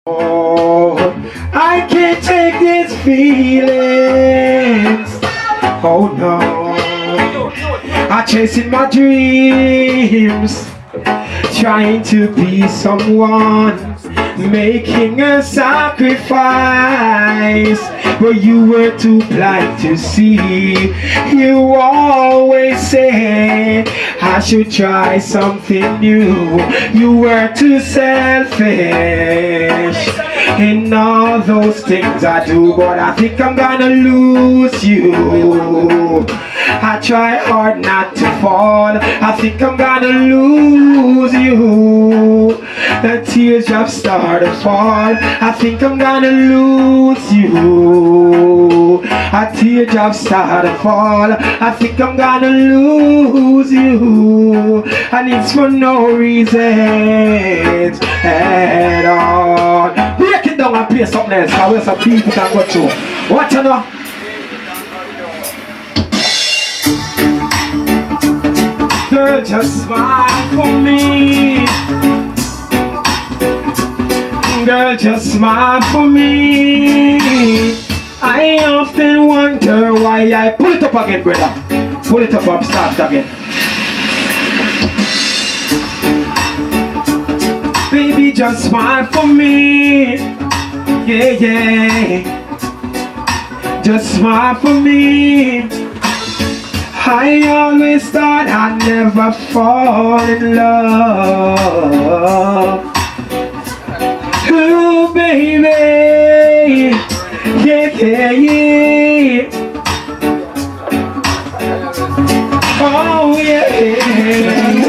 Oh, I can't take these feelings. Oh no, I'm chasing my dreams, trying to be someone, making a sacrifice, but you were too blind to see. You always said I should try something new. You were too selfish in all those things I do, but I think I'm gonna lose you. I try hard not to fall. I think I'm gonna lose you. The teardrops start to fall. I think I'm gonna lose you. A teardrop start to fall. I think I'm gonna lose you. And it's for no reason at all. Break it down and play something else. How else some people can go through. Watch it now. Girl, just smile for me. Girl, just smile for me. I often wonder why I pull it up again, brother. Pull it up, start again. Baby, just smile for me. Yeah, yeah. Just smile for me. I always thought I'd never fall in love. Oh, baby. Yeah, yeah, yeah. Oh, yeah, yeah.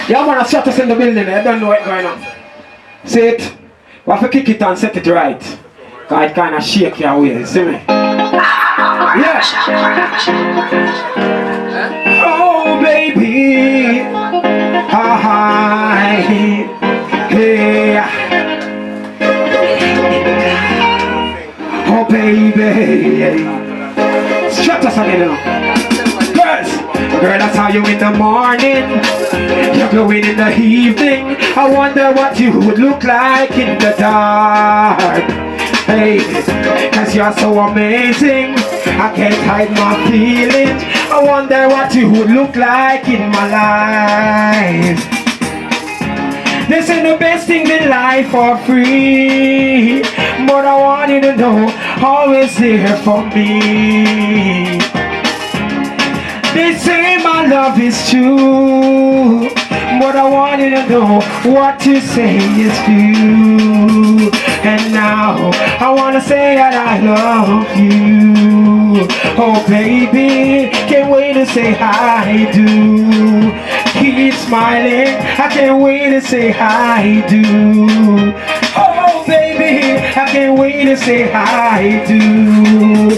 Yeah, man, Stratus in the building. I don't know what's going on. See it? We have to kick it and set it right. Because it kind of shake your way. See me? Yeah. Oh, baby. Hi. Hey. Oh, baby. Stratus again, you know. Girls. Girl, I saw you in the morning. You're glowing in the evening. I wonder what you would look like in the dark. Hey, cause you're so amazing. I can't hide my feelings. I wonder what you would look like in my life. This ain't the best things in life for free, but I want you to know, always there for me. They say my love is true, but I want you to know what to say is true. And now I want to say that I love you. Oh baby, can't wait to say I do. Keep smiling, I can't wait to say I do. Oh baby, I can't wait to say I do.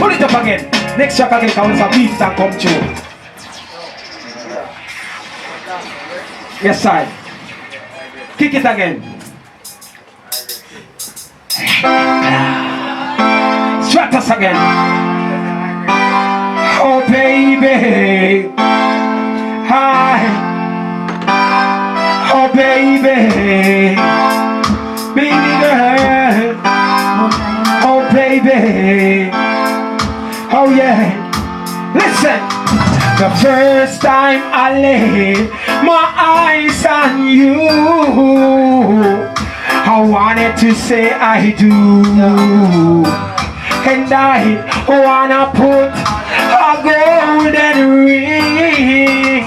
Put it up again. Next track again, because some beats that come through. Yes, side. Kick it again. Stratus again. Oh, baby. Hi. Oh, baby. Baby girl. Oh, baby. Oh yeah, listen. The first time I laid my eyes on you, I wanted to say I do. And I wanna put a golden ring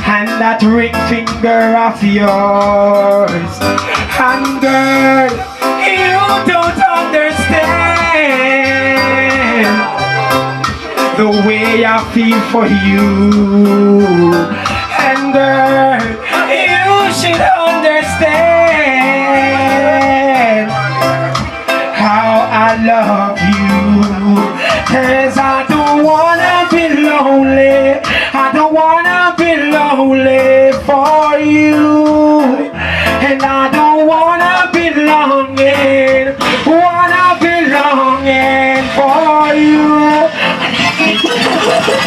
and that ring finger of yours. And girl, you don't understand the way I feel for you. And girl, you should understand how I love you. Cause I don't wanna be lonely. I don't wanna be lonely for you. And I don't wanna be longing for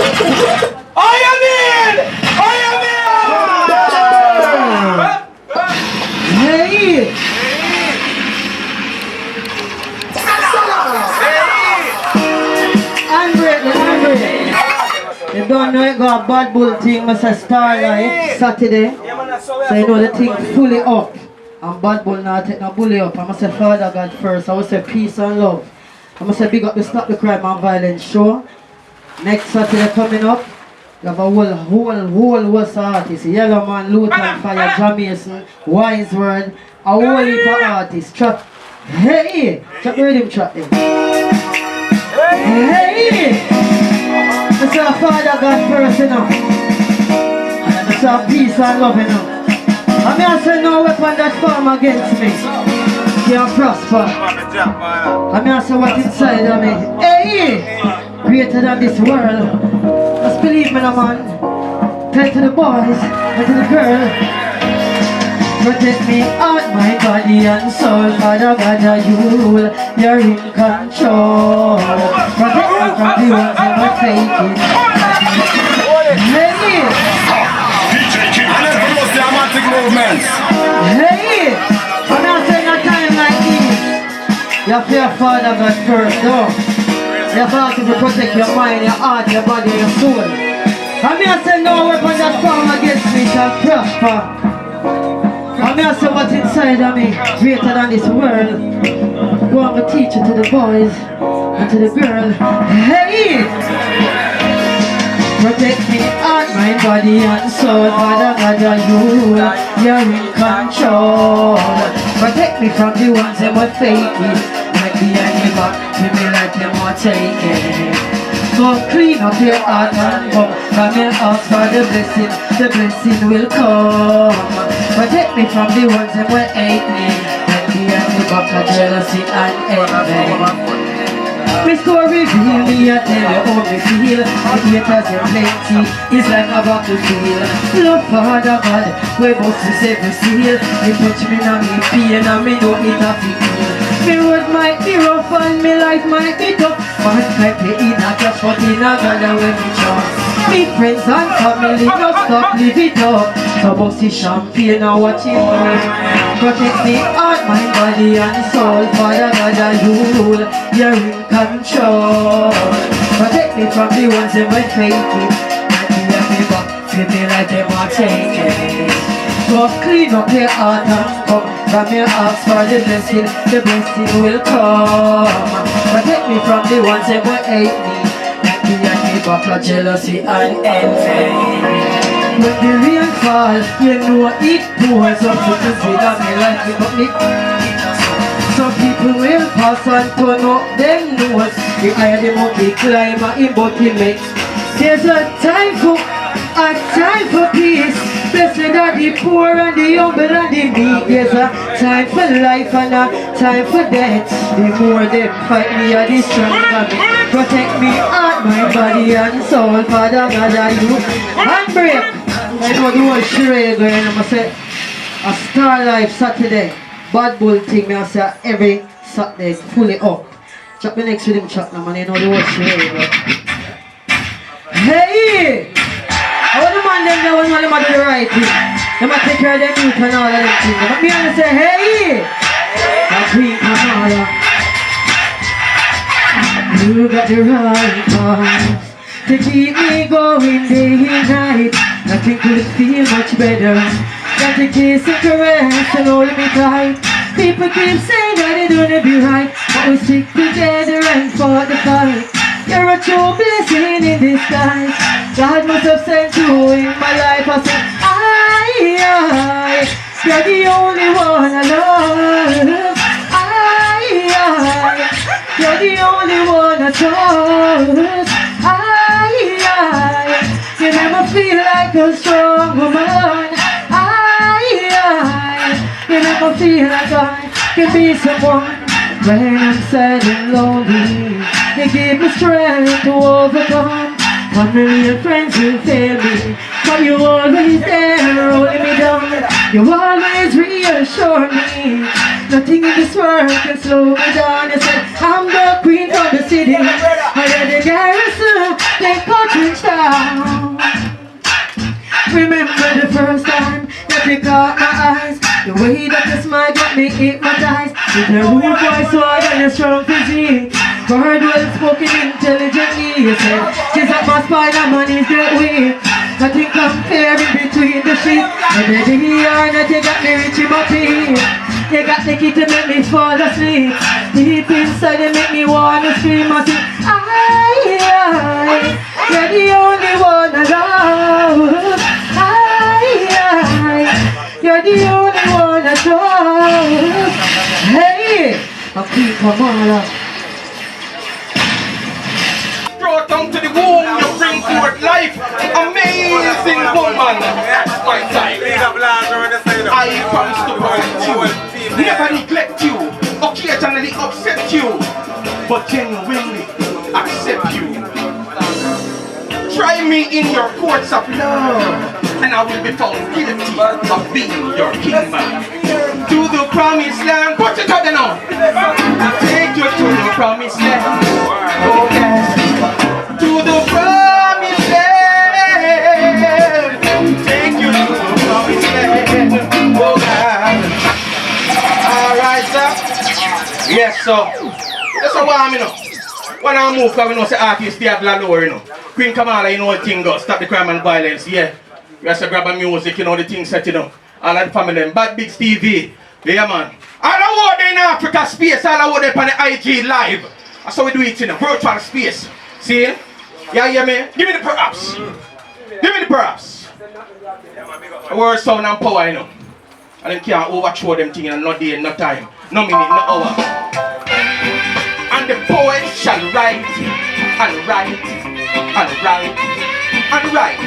I am in! I am in! Hey! You don't know it got a bad bull thing, I say Starlife Saturday. So you know the thing fully up. And bad bull now take no bully up. I must say Father God first. I will say peace and love. I must say big up the Stop the Crime and Violence show. Next Saturday coming up. You have a whole artists. Yellow Man, Luton Fire, Jamaican, Wurdz, a whole heap of artists. Trap. Hey! Trap the rhythm trap them. Hey! It's a Father God first, you know. It's a peace and love, you know. I mean, I say no weapon that form against me can't prosper. I mean, I say what inside of me. Hey! Greater than this world. Just believe me, no man. Tell to the boys and to the girl. Protect me, heart, my body and soul. Father God, you're in control. Protect me from the ones that are faking. Hey! Dramatic movements. Hey! I'm not saying a time like this. You have to fear Father God first, though. You have to ask him to protect your mind, your heart, your body, your soul. I'm not saying no weapon that form against me shall prosper. I'm not saying what's inside of me greater than this world. Go on and teach it to the boys and to the girl. Hey! Protect me, heart, mind, body and soul. Father God, you're in control. Protect me from the ones that were faking. Like the enemy back to me like them were taking. So clean up your heart and come. Come and ask for the blessing will come. Protect me from the ones that were hate me. Like the enemy back to jealousy and envy. My story reveal me, I tell you how me feel. The haters in plenty, it's like a battlefield. Love Father God, we both this every seal. They touch me now, me pain and me know it a feel. Me road might be rough and me life might be tough. Man can't pay in a cash, but in a God when me trust. Me friends and family, no stop, live it up. So bossy champagne and watch it burn. Protect me, heart, mind, body and soul. Father God, you're in control. Protect me from the ones that were faking. And the enemy back, feel me like they were taking. So clean up your heart and come. From your ask for the blessing will come. Protect me from the ones that will hate me. And the enemy back of jealousy and envy. When the rain fall, you know it pours up to the sea of me like me got me. Some people will pass and turn up them nose. The higher the monkey climber, in but he makes. There's a time for peace. Blessed are the poor and the humble and the meek. There's a time for life and a time for death. The more they fight me, the stronger me. Protect me, heart, mind, body and soul. Father God, and break. I know the whole charade going on. I say a Starlife Saturday. Bad bull thing, I say every Saturday fully up. Chop the next rhythm chat now, man. You know the whole charade going. Hey! I want the man them there when them do the right thing. They might take care of them youth and all of them things. But me and say, hey! That's Queen Kamarla. You got the right cause to keep me going day and night. Nothing could feel much better than to kiss and caress and hold me tight. People keep saying that it wouldn't be right, but we stick together and fought the fight. You're a true blessing in disguise. God must have sent you in my life. I said, you're the only one I love. You're the only one I trust. You make me feel like a strong woman. You make me feel like I can be someone when I'm sad and lonely. You give me strength to overcome. Family and friends will fail me, but you always there holding me down. You always reassure me. Nothing in this world can slow me down. You said I'm the queen of the city. I let the garrison take control. remember the first time that you caught my eyes. The way that you smile got me hypnotized. With your rude voice, sword and your strong physique. Word well spoken intelligently. You said, she's up my spine and man is that weak. Nothing comparing between the sheep. And the here that you got me reaching my peak. You got the key to make me fall asleep. Deep inside you make me wanna scream and sing. I, you're the only one I love. You're the only one I trust. Hey, I'm Queen Kamarla. Brought down to the womb, you bring forth life. Amazing woman. That's my type. I promise to protect you, never neglect you, occasionally upset you, but genuinely accept you. Try me in your courts of love, and I will be found guilty of being your kingman. To the promised land, put it out there now. Take you to the promised land. Oh yes. To the promised land. Take you to the promised land. Oh God. Alright, sir. Yes, sir. That's how I'm, you know. When I move, because we know the artists stay at lower, you know. Queen Kamarla, you know the thing goes. Stop the crime and violence, yeah. We have to grab a music, you know the thing set, you know. All of the family, Bad Big TV. Yeah, man. All I want in Africa space, all I want on the IG live. That's how we do it in a virtual space. See? Yeah, hear me? Give me the props. Give me the props. The word, sound and power, you know. And them can't overthrow them things in no day, no time, no minute, no hour. And the poet shall write, and write, and write, and write.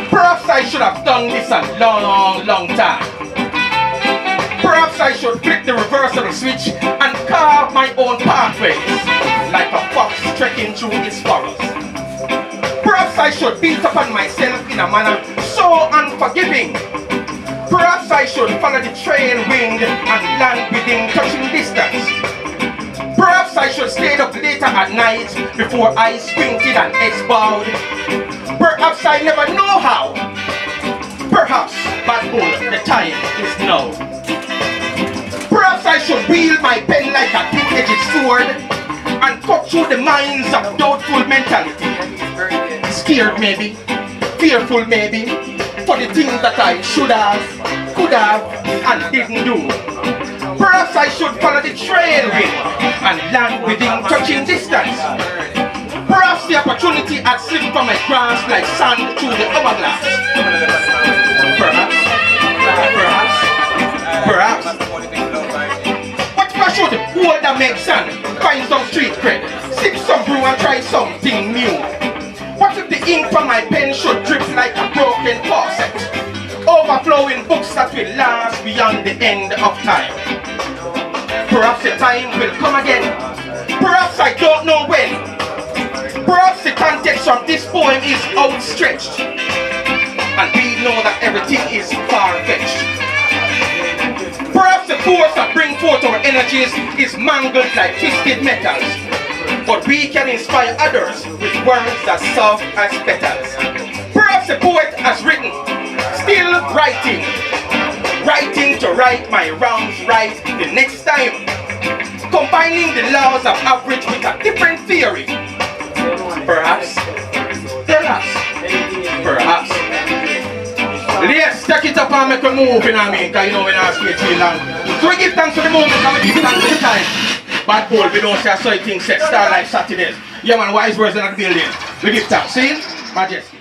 Perhaps I should have done this a long time. Perhaps I should flip the reversible switch and carve my own pathways, like a fox trekking through its forest. Perhaps I should beat upon myself in a manner so unforgiving. Perhaps I should follow the trail wing and land within touching distance. Perhaps I should stay up later at night before I squinted and S-bowed. Perhaps I never know how. Perhaps, Bad Bull, the time is now. Perhaps I should wield my pen like a two-edged sword and cut through the minds of doubtful mentality. Scared maybe, fearful maybe, for the things that I should have, could have, and didn't do. Perhaps I should follow the trail wing and land within touching distance. Perhaps the opportunity had slipped from my grasp like sand through the hourglass. Perhaps. What if I should hold and make sand, find some street cred, sip some brew and try something new? What if the ink from my pen should drip like a broken faucet, overflowing books that will last beyond the end of time? Perhaps the time will come again. Perhaps I don't know when. Perhaps the context of this poem is outstretched, and we know that everything is far-fetched. Perhaps the force that brings forth our energies is mangled like twisted metals, but we can inspire others with words as soft as petals. Perhaps the poet has written, still writing to right my wrongs right the next time, combining the laws of average with a different theory. Perhaps. Let's take it up and make a move, you know what I mean? Because you know when I stay too long. So we give thanks for the moment and we give thanks for the time. Bad Bull, we don't say a certain thing set. Starlife Saturdrys. Yeah man, wise words in the building. We give thanks. See? Majesty.